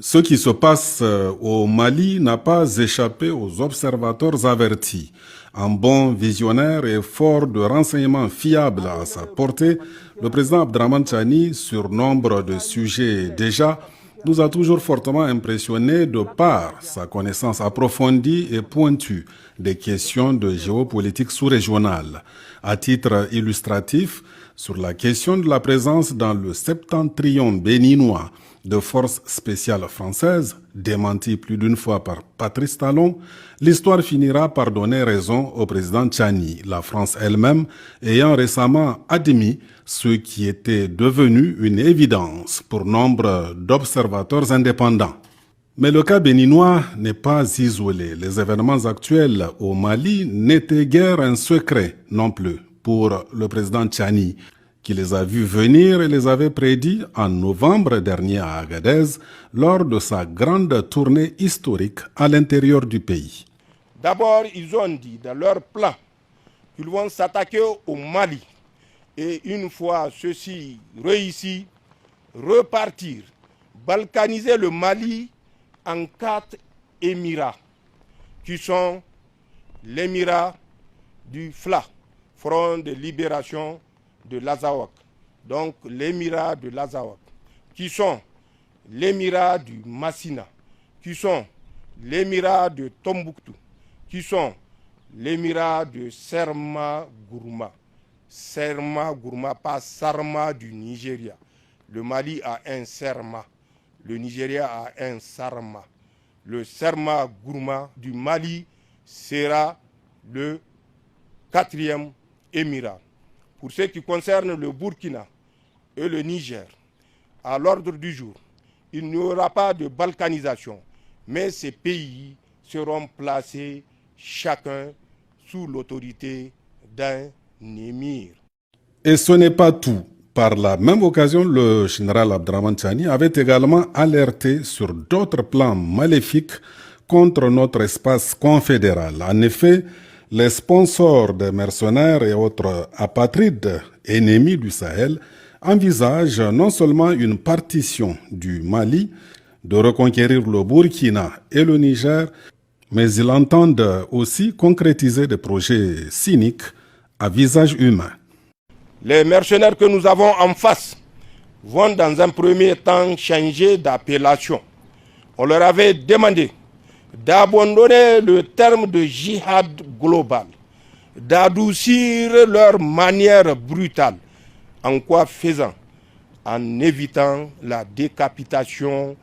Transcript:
Ce qui se passe au Mali n'a pas échappé aux observateurs avertis. Un bon visionnaire et fort de renseignements fiables à sa portée, le président Abdraman Chani, sur nombre de sujets déjà, nous a toujours fortement impressionnés de par sa connaissance approfondie et pointue des questions de géopolitique sous-régionale. À titre illustratif, sur la question de la présence dans le septentrion béninois de forces spéciales françaises, démentie plus d'une fois par Patrice Talon, l'histoire finira par donner raison au président Chani, la France elle-même ayant récemment admis ce qui était devenu une évidence pour nombre d'observateurs indépendants. Mais le cas béninois n'est pas isolé. Les événements actuels au Mali n'étaient guère un secret non plus pour le président Chani, qui les a vus venir et les avait prédits en novembre dernier à Agadez lors de sa grande tournée historique à l'intérieur du pays. D'abord, ils ont dit dans leur plan qu'ils vont s'attaquer au Mali et une fois ceci réussi, repartir, balkaniser le Mali en 4 émirats qui sont l'émirat du FLA, Front de libération de l'Azawak, donc l'émirat de l'Azawak, qui sont l'émirat du Massina, qui sont l'émirat de Tombouctou, qui sont l'émirat de Serma-Gourma. Serma-Gourma, pas Sarma du Nigeria. Le Mali a un Serma, le Nigeria a un Sarma. Le Serma-Gourma du Mali sera le 4e émirat. Pour ce qui concerne le Burkina et le Niger, à l'ordre du jour, il n'y aura pas de balkanisation, mais ces pays seront placés chacun sous l'autorité d'un émir. Et ce n'est pas tout. Par la même occasion, le général Abdraman Chani avait également alerté sur d'autres plans maléfiques contre notre espace confédéral. En effet, les sponsors des mercenaires et autres apatrides ennemis du Sahel envisagent non seulement une partition du Mali, de reconquérir le Burkina et le Niger, mais ils entendent aussi concrétiser des projets cyniques à visage humain. Les mercenaires que nous avons en face vont dans un premier temps changer d'appellation. On leur avait demandé d'abandonner le terme de jihad global, d'adoucir leur manière brutale. En quoi faisant? En évitant la décapitation